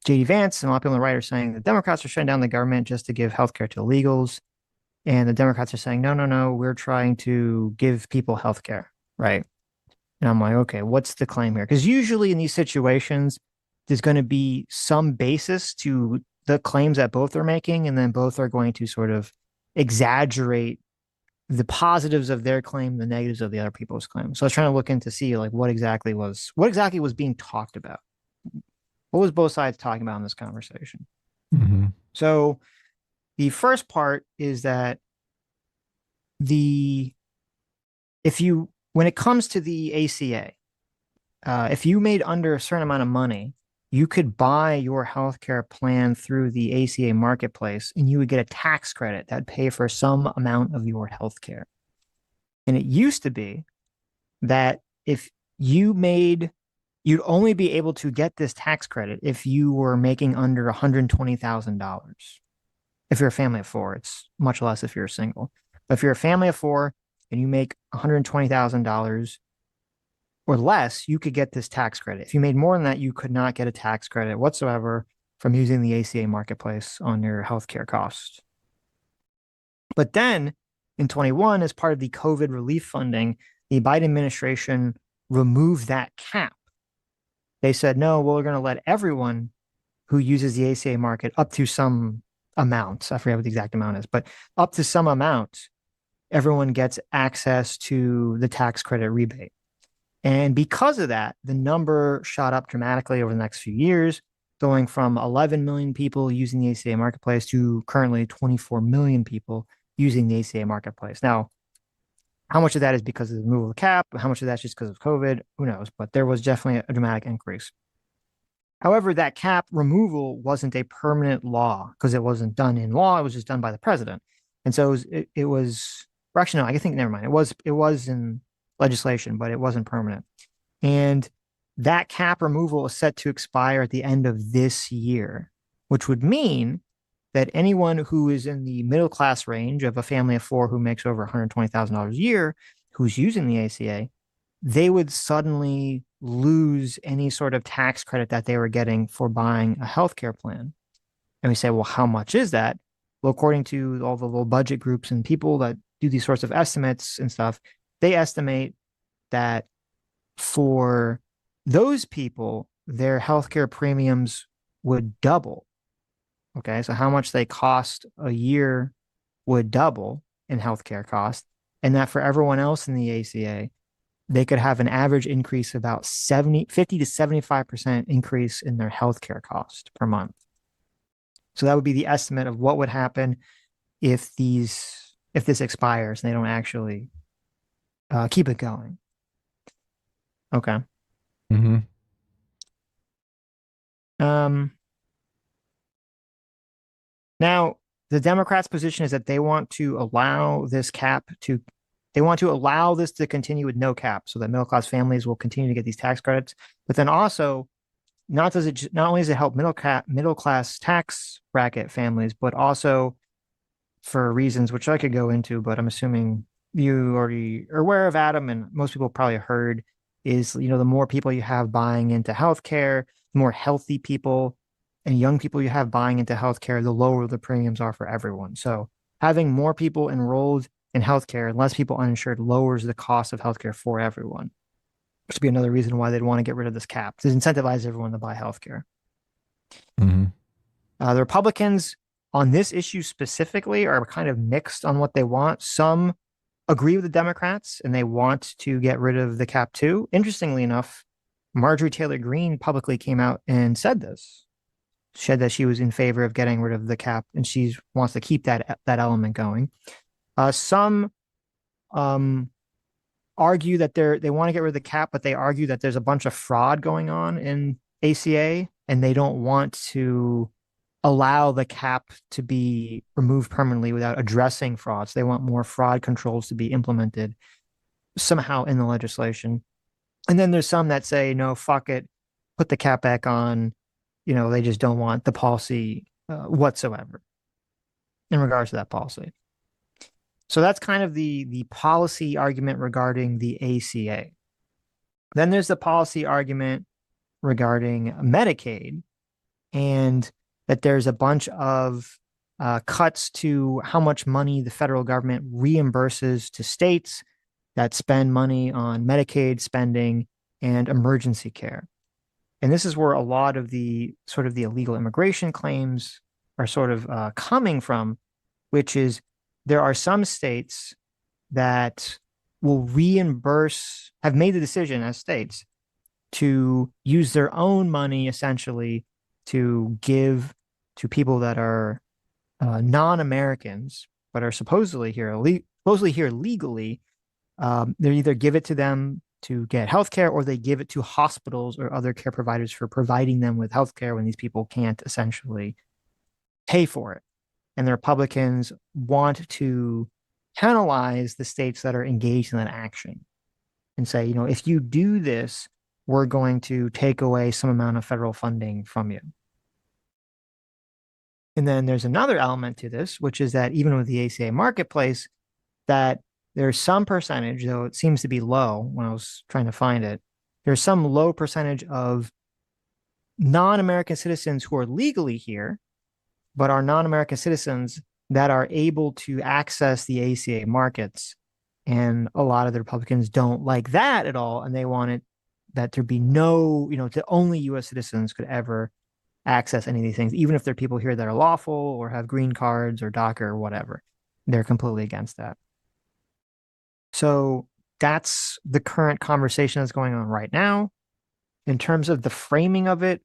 JD Vance and a lot of people on the right are saying the Democrats are shutting down the government just to give healthcare to illegals. And the Democrats are saying, no, no, no, we're trying to give people healthcare, right? And I'm like, okay, what's the claim here? Because usually in these situations, there's going to be some basis to the claims that both are making, and then both are going to sort of exaggerate the positives of their claim, the negatives of the other people's claim. So I was trying to look into see like what exactly was being talked about. What was both sides talking about in this conversation? Hmm. So the first part is that the if you when it comes to the ACA, if you made under a certain amount of money, you could buy your healthcare plan through the ACA marketplace, and you would get a tax credit that'd pay for some amount of your healthcare. And it used to be that if you made you'd only be able to get this tax credit if you were making under $120,000. If you're a family of four, it's much less if you're single. But if you're a family of four and you make $120,000 or less, you could get this tax credit. If you made more than that, you could not get a tax credit whatsoever from using the ACA marketplace on your healthcare costs. But then in 21, as part of the COVID relief funding, the Biden administration removed that cap. They said, no, well, we're going to let everyone who uses the ACA market up to some amount. I forget what the exact amount is, but up to some amount, everyone gets access to the tax credit rebate. And because of that, the number shot up dramatically over the next few years, going from 11 million people using the ACA marketplace to currently 24 million people using the ACA marketplace. Now, how much of that is because of the removal of the cap? How much of that's just because of COVID? Who knows? But there was definitely a dramatic increase. However, that cap removal wasn't a permanent law because it wasn't done in law. It was just done by the president. And so it was or actually, no, I think, never mind. It was in legislation, but it wasn't permanent. And that cap removal is set to expire at the end of this year, which would mean that anyone who is in the middle class range of a family of four who makes over $120,000 a year, who's using the ACA, they would suddenly lose any sort of tax credit that they were getting for buying a healthcare plan. And we say, well, how much is that? Well, according to all the little budget groups and people that do these sorts of estimates and stuff, they estimate that for those people, their healthcare premiums would double. Okay. So how much they cost a year would double in healthcare cost. And that for everyone else in the ACA, they could have an average increase of about 50 to 75% increase in their healthcare cost per month. So that would be the estimate of what would happen if this expires and they don't actually keep it going. Okay. Hmm. Um, Now, the Democrats' position is that they want to allow this to continue with no cap so that middle class families will continue to get these tax credits. But then also, not only does it help middle class tax bracket families, but also for reasons which I could go into, but I'm assuming you already are aware of, Adam, and most people probably heard is, the more people you have buying into healthcare, the more healthy people and young people you have buying into healthcare, the lower the premiums are for everyone. So having more people enrolled in healthcare and less people uninsured lowers the cost of healthcare for everyone, which would be another reason why they'd want to get rid of this cap to incentivize everyone to buy healthcare. Hmm. The Republicans on this issue specifically are kind of mixed on what they want. Some agree with the Democrats and they want to get rid of the cap too. Interestingly enough, Marjorie Taylor Greene publicly came out and said this, said that she was in favor of getting rid of the cap and she wants to keep that element going. Some um, argue that they want to get rid of the cap, but they argue that there's a bunch of fraud going on in ACA and they don't want to allow the cap to be removed permanently without addressing frauds. They want more fraud controls to be implemented somehow in the legislation. And then there's some that say, no, fuck it, put the cap back on. They just don't want the policy whatsoever in regards to that policy. So that's kind of the policy argument regarding the ACA. Then there's the policy argument regarding Medicaid. and that there's a bunch of cuts to how much money the federal government reimburses to states that spend money on Medicaid spending and emergency care. And this is where a lot of the sort of the illegal immigration claims are sort of coming from, which is there are some states that will reimburse, have made the decision as states to use their own money essentially to give to people that are non-Americans but are supposedly here legally. They either give it to them to get healthcare or they give it to hospitals or other care providers for providing them with healthcare when these people can't essentially pay for it. And the Republicans want to penalize the states that are engaged in that action and say, if you do this, we're going to take away some amount of federal funding from you. And then there's another element to this, which is that even with the ACA marketplace, that there's some percentage, though it seems to be low when I was trying to find it, there's some low percentage of non-American citizens who are legally here, but are non-American citizens that are able to access the ACA markets. And a lot of the Republicans don't like that at all. And they want it that there be no, that only US citizens could ever access any of these things, even if they're people here that are lawful or have green cards or DACA or whatever. They're completely against that. So that's the current conversation that's going on right now. In terms of the framing of it,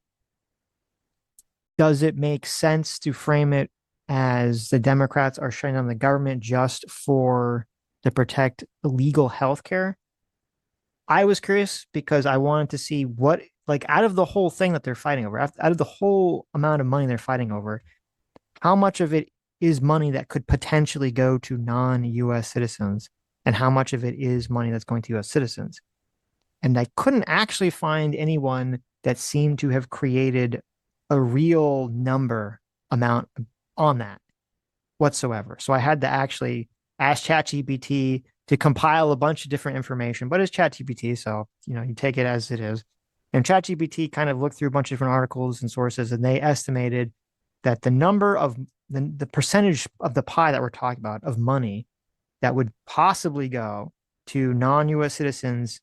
does it make sense to frame it as the Democrats are shutting down the government just to protect illegal health care? I was curious because I wanted to see what, like, out of the whole thing that they're fighting over, out of the whole amount of money they're fighting over, how much of it is money that could potentially go to non-US citizens, and how much of it is money that's going to US citizens? And I couldn't actually find anyone that seemed to have created a real number amount on that whatsoever. So I had to actually ask ChatGPT to compile a bunch of different information, but it's ChatGPT, so you take it as it is. And ChatGPT kind of looked through a bunch of different articles and sources, and they estimated that the number of the percentage of the pie that we're talking about of money that would possibly go to non-US citizens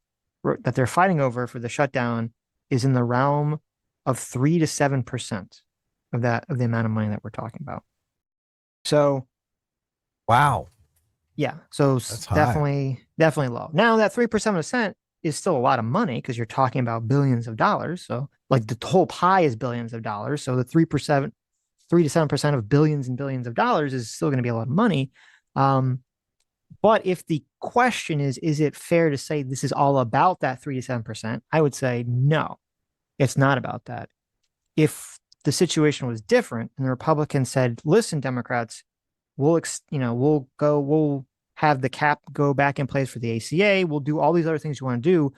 that they're fighting over for the shutdown is in the realm of 3 to 7% of the amount of money that we're talking about. So Wow. yeah, so That's high. definitely low. Now that 3% is still a lot of money because you're talking about billions of dollars. So like the whole pie is billions of dollars. So the 3 to 7% of billions and billions of dollars is still going to be a lot of money. But if the question is it fair to say this is all about that 3 to 7%? I would say no, it's not about that. If the situation was different and the Republicans said, listen, Democrats, we'll have the cap go back in place for the ACA. We'll do all these other things you want to do.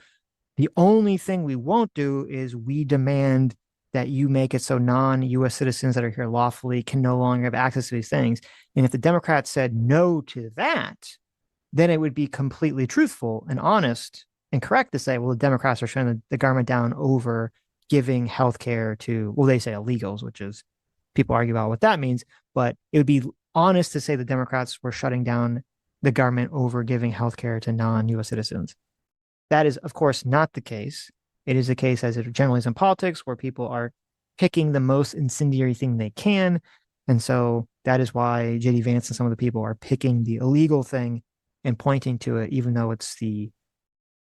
The only thing we won't do is we demand that you make it so non-US citizens that are here lawfully can no longer have access to these things. And if the Democrats said no to that, then it would be completely truthful and honest and correct to say, well, the Democrats are shutting the government down over giving health care to, well, they say illegals, which is people argue about what that means, but it would be honest to say the Democrats were shutting down the government over giving health care to non-US citizens. That is, of course, not the case. It is the case, as it generally is in politics, where people are picking the most incendiary thing they can. And so that is why JD Vance and some of the people are picking the illegal thing and pointing to it, even though it's the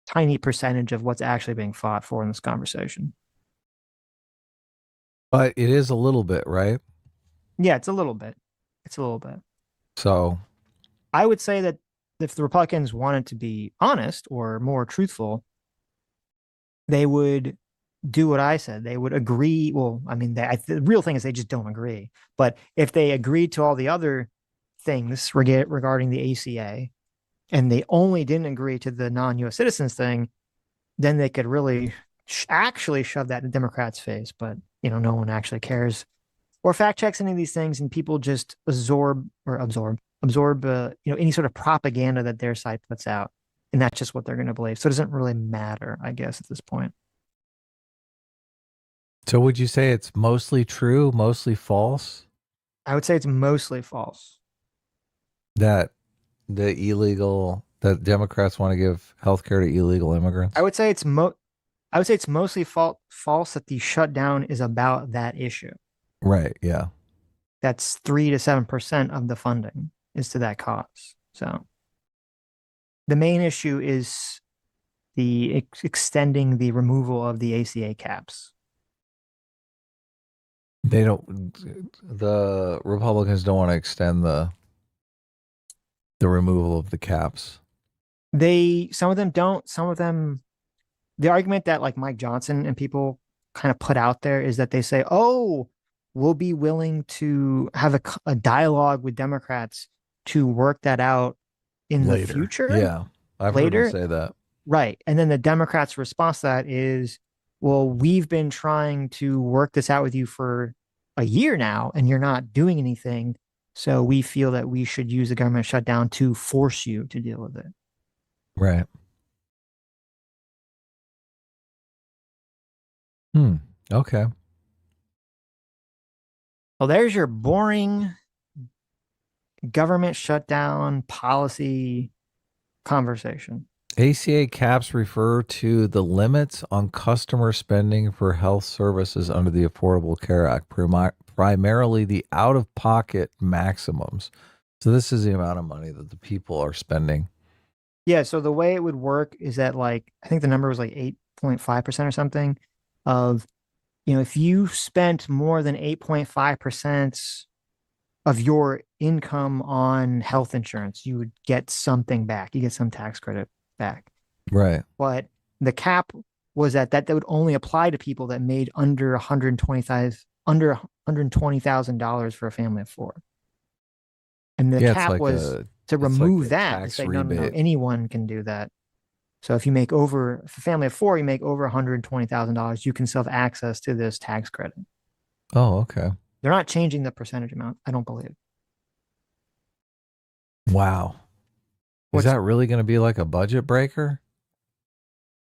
tiny percentage of what's actually being fought for in this conversation. But it is a little bit, right? Yeah, it's a little bit. It's a little bit. So, I would say that if the Republicans wanted to be honest or more truthful, they would do what I said. They would agree. Well, I mean, the real thing is they just don't agree. But if they agreed to all the other things regarding the ACA and they only didn't agree to the non-US citizens thing, then they could really actually shove that in the Democrats' face. But, no one actually cares or fact checks any of these things, and people just absorb any sort of propaganda that their side puts out, and that's just what they're going to believe. So it doesn't really matter, I guess, at this point. So would you say it's mostly true, mostly false I would say it's mostly false. that that Democrats want to give health care to illegal I immigrants? would say I would say it's mostly false that the shutdown is about that issue. Right. Yeah. That's 3 to 7% of the funding is to that cause. So the main issue is the extending the removal of the ACA caps. They don't, the Republicans don't want to extend the removal of the caps. Some of them don't, some of them, the argument that like Mike Johnson and people kind of put out there is that they say, oh, we'll be willing to have a dialogue with Democrats to work that out in the Later. future Yeah. I've heard them later. say that. Right. And then the Democrats' response to that is, well, we've been trying to work this out with you for a year now, and you're not doing anything. So we feel that we should use the government shutdown to force you to deal with it. Right. Hmm. Okay. Well, there's your boring government shutdown policy conversation. ACA caps refer to the limits on customer spending for health services under the Affordable Care Act, primarily the out of pocket maximums. So, this is the amount of money that the people are spending. Yeah. So the way it would work is that, like, I think the number was like 8.5% or something of, if you spent more than 8.5% of your income on health insurance, you would get something back. You get some tax credit back. Right. But the cap was that would only apply to people that made under $120,000 for a family of four. And the Yeah, it's cap like was a to it's like remove a that and tax say, no, no, no, rebate. anyone can do that. So if a family of four, you make over $120,000, you can still have access to this tax credit. Oh, okay. They're not changing the percentage amount, I don't believe. Wow. Is What's that really going to be like a budget breaker?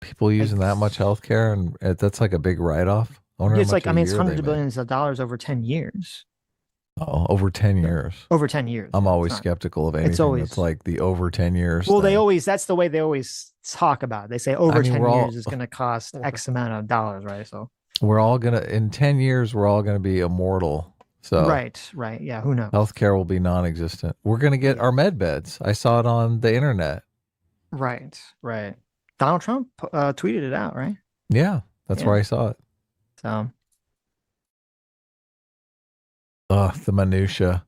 People I, using that much health care and that's like a big write off. I wonder how it's much like, I a mean, it's year they hundreds of make. billions of dollars over 10 years. Oh, over 10 So years. over 10 years. I'm Yeah. It's always not, skeptical of it's anything that's always, like the over 10 years well, thing. that's the way they always talk about it. They say I over mean, 10 years is going to cost X amount of dollars, right? So, we're all gonna in 10 years we're all gonna be immortal. So right, right. Yeah. Who knows? healthcare will be non-existent. We're gonna get Yeah. our med beds. I saw it on the internet. Right, right. Donald Trump tweeted it out, right? Yeah, that's Yeah. where I saw it. So, Ugh, the minutia.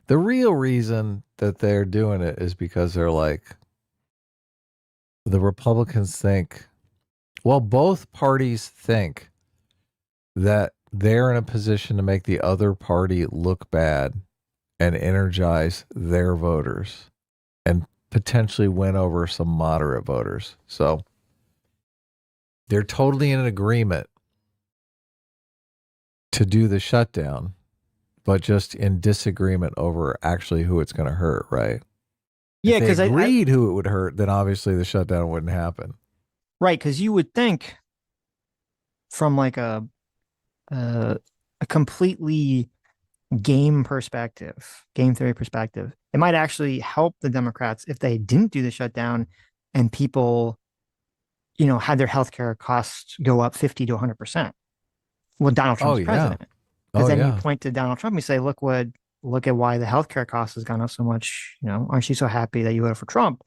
The real reason that they're doing it is because they're like the Republicans think, well, both parties think that they're in a position to make the other party look bad and energize their voters and potentially win over some moderate voters. So they're totally in agreement to do the shutdown, but just in disagreement over actually who it's going to hurt, right? If yeah, they because I agreed who it would hurt, then obviously the shutdown wouldn't happen. right, because you would think from like a, a completely game theory perspective, it might actually help the Democrats if they didn't do the shutdown and people, had their healthcare costs go up 50 to 100% when Donald Oh, Trump's yeah. president. Because Oh, then you yeah. point to Donald Trump and you say, look at why the healthcare cost has gone up so much. Aren't you so happy that you voted for Trump?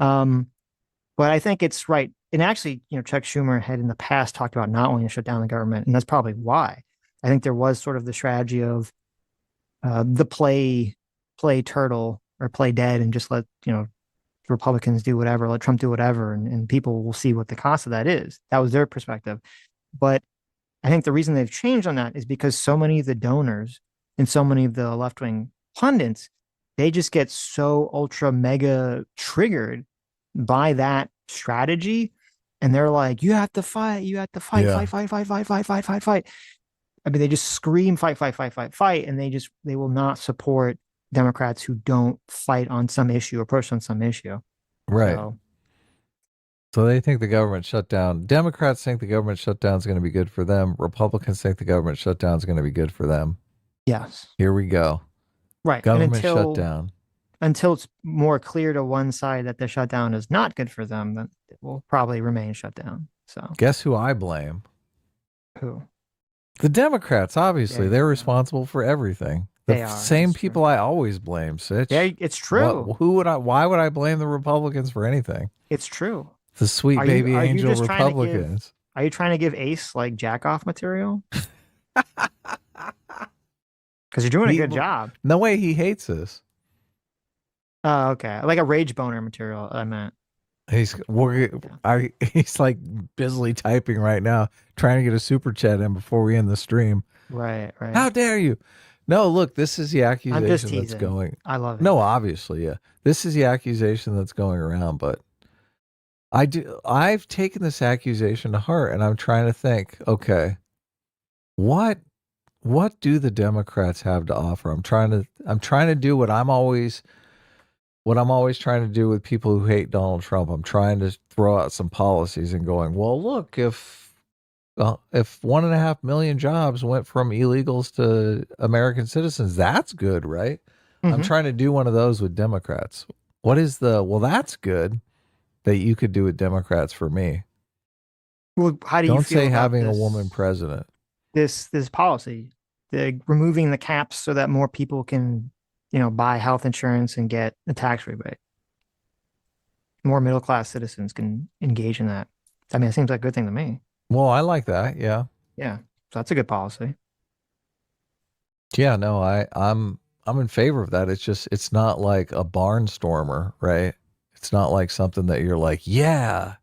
Um, but I think it's right. And actually, Chuck Schumer had in the past talked about not wanting to shut down the government, and that's probably why. I think there was sort of the strategy of the play turtle or play dead and just let Republicans do whatever, let Trump do whatever, and people will see what the cost of that is. That was their perspective. But I think the reason they've changed on that is because so many of the donors and so many of the left wing pundits, they just get so ultra mega triggered by that strategy. And they're like, you have to fight, Yeah. fight, fight, fight, fight, fight, fight, fight, fight. I mean, they just scream, fight, fight, fight, fight, fight. And they will not support Democrats who don't fight on some issue or push on some issue. Right. So So they think the government shutdown. Democrats think the government shutdown is going to be good for them. Republicans think the government shutdown is going to be good for them. Yes. Here we go. Right. And Government shutdown. until it's more clear to one side that the shutdown is not good for them, then it will probably remain shut down. So Guess who I blame? who? The Democrats, There obviously. you They're go. responsible for everything. The They are. same It's true. people I always blame, Yeah, Sitch. it's What true. who would I why would I blame the Republicans for anything? It's true. The sweet baby Are you angel just trying to give Republicans. are you trying to give Ace like jack off material? Because you're doing a He good job. no way he hates us. Oh, okay. Like a rage boner material, I meant. He's Yeah. he's like busily typing right now, trying to get a super chat in before we end the stream. Right, right. How dare you? No, look, this is the I'm just accusation that's teasing. going. I love it. No, obviously, yeah. This is the accusation that's going around, but I've taken this accusation to heart and I'm trying to think, okay, what what do the Democrats have to offer? I'm trying to do what I'm always trying to do with people who hate Donald Trump. I'm trying to throw out some policies and going, well, look, if 1.5 million jobs went from illegals to American citizens, that's good, right? I'm Hmm. trying to do one of those with Democrats. What is the, well, that's good that you could do with Democrats for me. Well, how do you Don't feel say about having a woman president. this policy, the removing the caps so that more people can, buy health insurance and get a tax rebate? More middle class citizens can engage in that. I mean, it seems like a good thing to me. Well, I like that. Yeah. Yeah, so that's a good policy. Yeah, no, I'm in favor of that. It's just it's not like a barnstormer, right? It's not like something that you're like, yeah,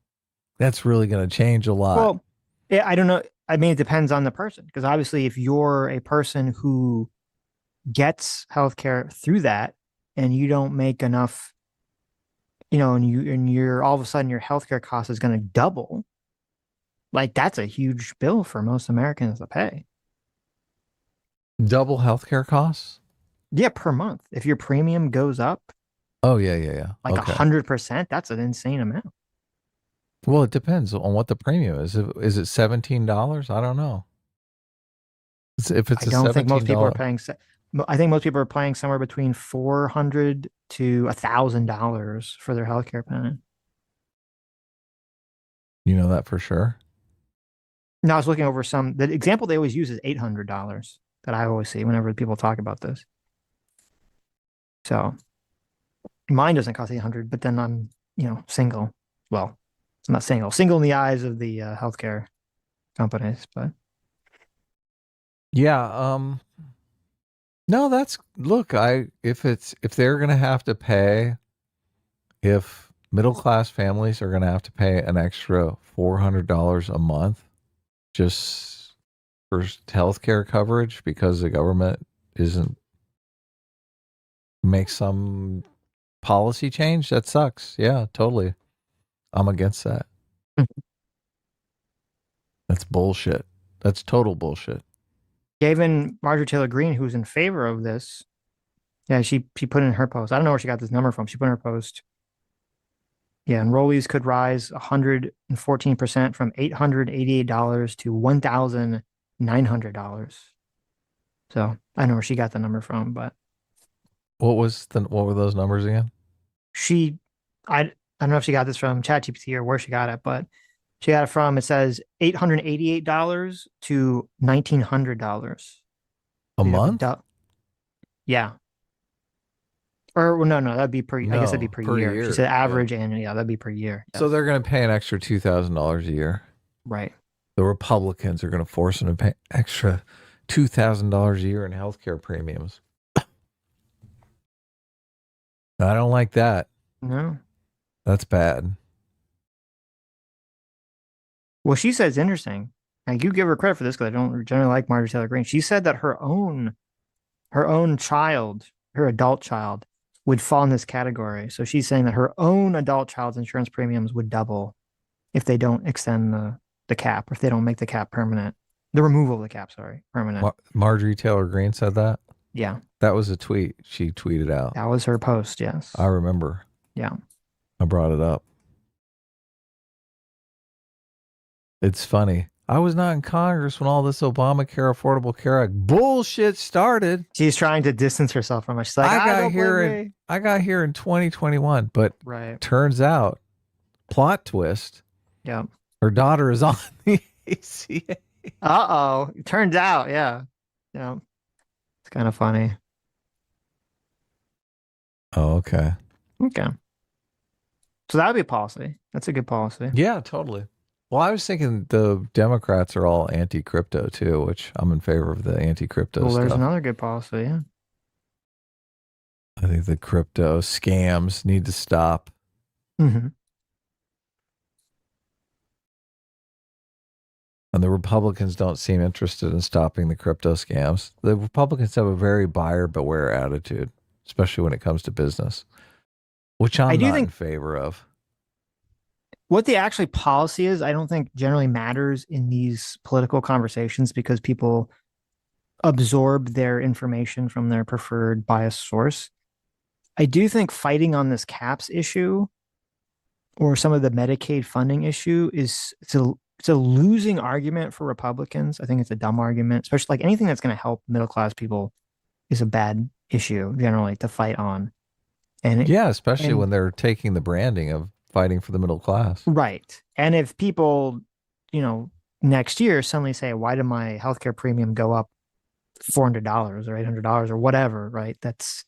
that's really going to change a lot. Well, yeah, I don't know. I mean, it depends on the person because obviously, if you're a person who gets healthcare through that and you don't make enough, and you're all of a sudden your healthcare cost is going to double, like that's a huge bill for most Americans to pay. Double healthcare costs? Yeah, per month. If your premium goes up Oh, yeah, yeah, yeah. like Okay. 100%, that's an insane amount. Well, it depends on what the premium is. Is it $17? I don't know. If I it's a don't think most people are $17, paying. I think most people are paying somewhere between $400 to $1,000 for their healthcare plan. you know that for sure. Now I was looking over the example they always use is $800 that I always see whenever people talk about this. So mine doesn't cost 800, but then I'm, single. Well, I'm not single in the eyes of the healthcare companies, but Yeah, no, that's look, I if they're going to have to pay if middle class families are going to have to pay an extra $400 a month just for healthcare coverage because the government isn't make some policy change, that sucks. Yeah, totally. I'm against that. That's bullshit. That's total bullshit. even Marjorie Taylor Greene, who's in favor of this, yeah, she put in her post. I don't know where she got this number from. She put in her post. Yeah, enrollees could rise 114% from $888 to $1,900. So I don't know where she got the number from, but What were those numbers again? she, I don't know if she got this from ChatGPT or where she got it, but she got it from, it says $888 to $1,900. A You have a month? yeah. Or well, no, that'd be per. I guess that'd be No, per per year. She said year. Yeah. average annual. Yeah, that'd be per year. So Yes. they're going to pay an extra $2,000 a year. Right. The Republicans are going to force them to pay extra $2,000 a year in healthcare premiums. I don't like that. No. That's bad. Well, she said it's interesting. And you give her credit for this because I don't generally like Marjorie Taylor Greene. She said that her own child, her adult child, would fall in this category. So she's saying that her own adult child's insurance premiums would double if they don't extend the cap, or if they don't make the cap permanent. The removal of the cap, sorry, permanent. Marjorie Taylor Greene said that. Yeah, That was a tweet she tweeted out. that was her post. Yes. I remember. Yeah. I brought it up. It's funny. I was not in Congress when all this Obamacare, Affordable Care Act bullshit started. She's trying to distance herself from it. She's like, I ah, got don't blame here in me. I got here in 2021, but Right. turns out, plot twist, Yeah. her daughter is on the ACA. Uh-oh. Turns out, yeah. Yeah. It's kind of funny. Oh, okay. Okay. So that would be a policy. That's a good policy. Yeah, totally. Well, I was thinking the Democrats are all anti-crypto too, which I'm in favor of the anti-crypto Well, there's stuff. another good policy. Yeah. I think the crypto scams need to stop. Mm-hmm. And the Republicans don't seem interested in stopping the crypto scams. The Republicans have a very buyer beware attitude, especially when it comes to business, which I I'm do not in think favor of. what the actually policy is, I don't think generally matters in these political conversations because people absorb their information from their preferred bias source. I do think fighting on this caps issue or some of the Medicaid funding issue is it's a losing argument for Republicans. I think it's a dumb argument, especially like anything that's going to help middle class people is a bad issue generally to fight on. And it, Yeah, especially and when they're taking the branding of fighting for the middle class. right. And if people, you know, next year suddenly say, why did my healthcare premium go up $400 or $800 or whatever, right? That's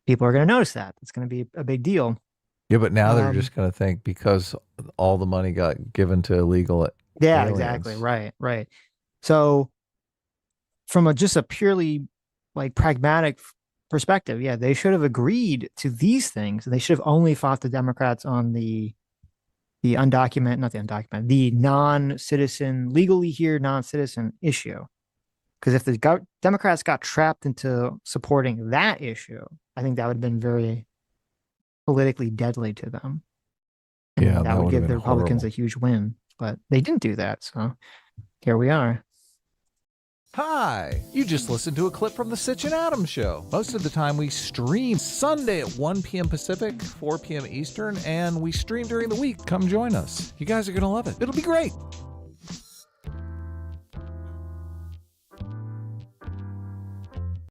people are going to notice that. It's going to be a big deal. Yeah, but now they're Um, just going to think because all the money got given to illegal yeah, exactly. aliens. Right, right. So from a just a purely like pragmatic perspective, yeah, they should have agreed to these things. They should have only fought the Democrats on the undocumented, not the undocumented, the non-citizen, legally here non-citizen issue. Because if the Democrats got trapped into supporting that issue, I think that would have been very politically deadly to them. Yeah, And that that would would have give been the Republicans horrible. a huge win. But they didn't do that. So here we are. Hi! You just listened to a clip from the Sitch Adam show. Most of the time we stream Sunday at 1 p.m. Pacific, 4 p.m. Eastern, and we stream during the week. Come join us. You guys are going to love it. It'll be great.